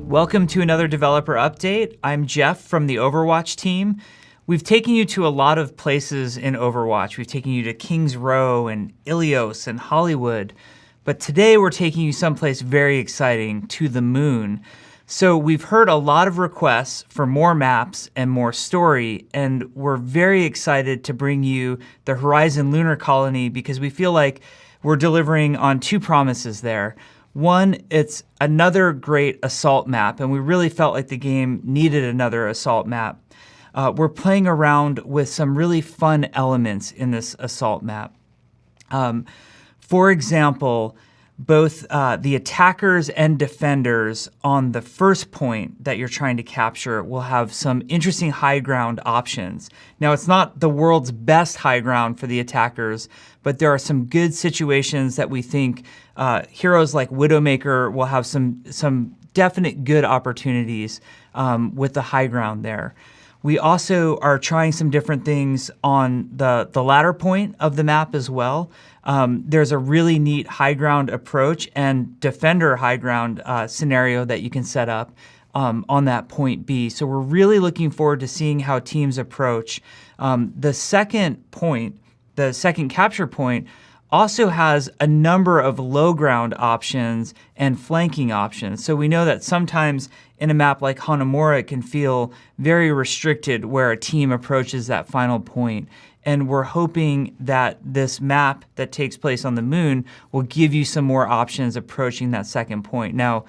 Welcome to another developer update. I'm Jeff from the Overwatch team. We've taken you to a lot of places in Overwatch. We've taken you to Kings Row and Ilios and Hollywood. But today we're taking you someplace very exciting, to the moon. So we've heard a lot of requests for more maps and more story, and we're very excited to bring you the Horizon Lunar Colony because we feel like we're delivering on two promises there. One, it's another great assault map, and we really felt like the game needed another assault map. We're playing around with some really fun elements in this assault map. For example, both the attackers and defenders on the first point that you're trying to capture will have some interesting high ground options. Now, it's not the world's best high ground for the attackers, but there are some good situations that we think heroes like Widowmaker will have some definite good opportunities with the high ground there. We also are trying some different things on the latter point of the map as well. There's a really neat high ground approach and defender high ground scenario that you can set up on that point B. So we're really looking forward to seeing how teams approach. The second point, the second capture point, also has a number of low ground options and flanking options. So we know that sometimes in a map like Hanamura, it can feel very restricted where a team approaches that final point. And we're hoping that this map that takes place on the moon will give you some more options approaching that second point. Now,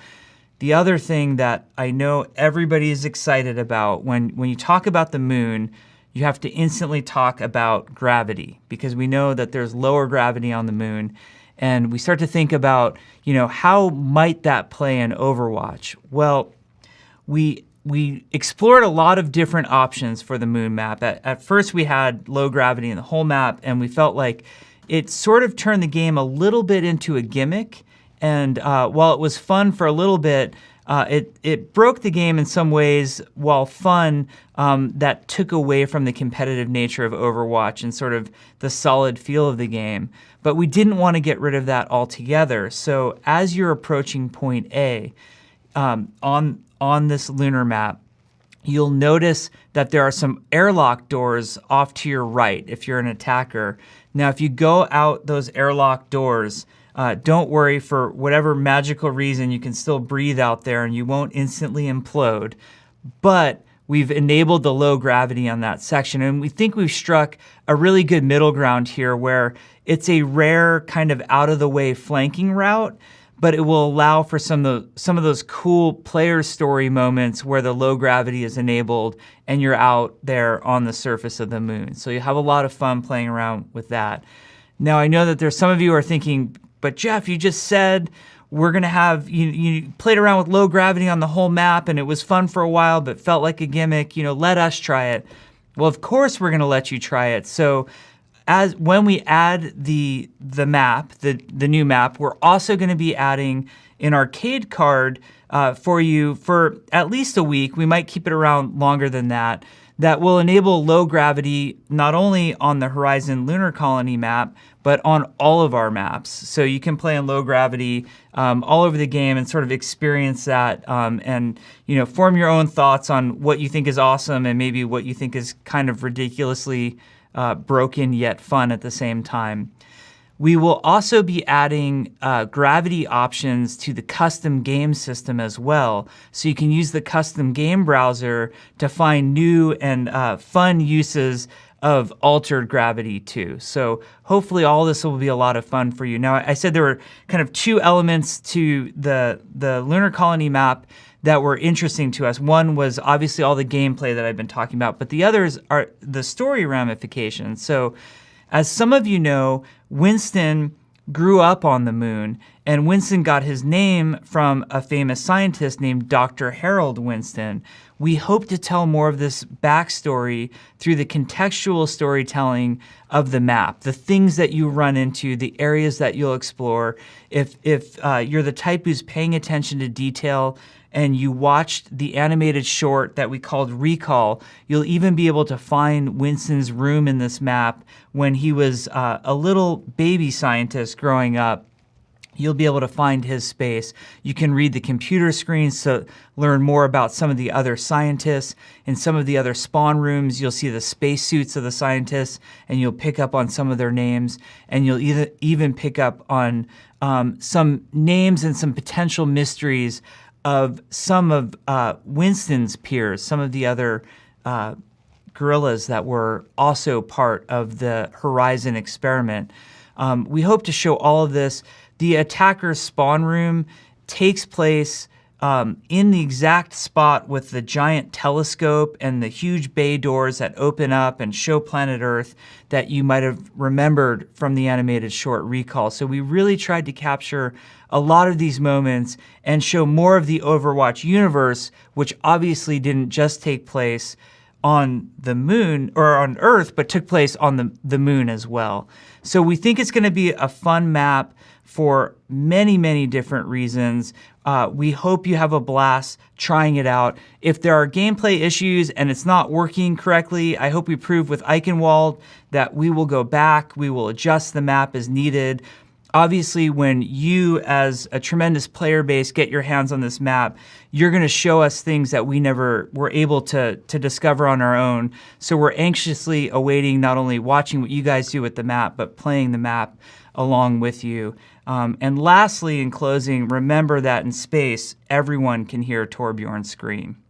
the other thing that I know everybody is excited about when you talk about the moon, you have to instantly talk about gravity because we know that there's lower gravity on the moon. And we start to think about, how might that play in Overwatch? Well, we explored a lot of different options for the moon map. At first, we had low gravity in the whole map, and we felt like it sort of turned the game a little bit into a gimmick. And while it was fun for a little bit, it broke the game in some ways. While fun, that took away from the competitive nature of Overwatch and sort of the solid feel of the game. But we didn't want to get rid of that altogether. So as you're approaching point A, on this lunar map, you'll notice that there are some airlock doors off to your right if you're an attacker. Now, if you go out those airlock doors, don't worry, for whatever magical reason, you can still breathe out there and you won't instantly implode. But we've enabled the low gravity on that section, and we think we've struck a really good middle ground here where it's a rare kind of out-of-the-way flanking route, but it will allow for some of those cool player story moments where the low gravity is enabled and you're out there on the surface of the moon. So you have a lot of fun playing around with that. Now, I know that there's some of you who are thinking, but Jeff, you just said we're going to have, you played around with low gravity on the whole map and it was fun for a while, but felt like a gimmick. Let us try it. Well, of course we're going to let you try it. So when we add the map, the new map, we're also going to be adding an arcade card for you for at least a week. We might keep it around longer than that. That will enable low gravity not only on the Horizon Lunar Colony map, but on all of our maps. So you can play in low gravity all over the game and sort of experience that and form your own thoughts on what you think is awesome and maybe what you think is kind of ridiculously broken yet fun at the same time. We will also be adding gravity options to the custom game system as well. So you can use the custom game browser to find new and fun uses of altered gravity too. So hopefully all this will be a lot of fun for you. Now, I said there were kind of two elements to the Lunar Colony map that were interesting to us. One was obviously all the gameplay that I've been talking about, but the others are the story ramifications. So as some of you know, Winston grew up on the moon, and Winston got his name from a famous scientist named Dr. Harold Winston. We hope to tell more of this backstory through the contextual storytelling of the map, the things that you run into, the areas that you'll explore. If you're the type who's paying attention to detail and you watched the animated short that we called Recall, you'll even be able to find Winston's room in this map when he was a little baby scientist growing up. you'll be able to find his space. You can read the computer screens to learn more about some of the other scientists. In some of the other spawn rooms, you'll see the spacesuits of the scientists, and you'll pick up on some of their names, and you'll even pick up on some names and some potential mysteries of some of Winston's peers, some of the other gorillas that were also part of the Horizon experiment. We hope to show all of this. The attacker's spawn room takes place in the exact spot with the giant telescope and the huge bay doors that open up and show planet Earth that you might have remembered from the animated short Recall. So we really tried to capture a lot of these moments and show more of the Overwatch universe, which obviously didn't just take place on the moon or on Earth, but took place on the moon as well. So we think it's going to be a fun map for many, many different reasons. We hope you have a blast trying it out. If there are gameplay issues and it's not working correctly, I hope we prove with Eichenwald that we will go back, we will adjust the map as needed. Obviously, when you, as a tremendous player base, get your hands on this map, you're going to show us things that we never were able to discover on our own. So we're anxiously awaiting not only watching what you guys do with the map, but playing the map along with you. And lastly, in closing, remember that in space, everyone can hear Torbjorn scream.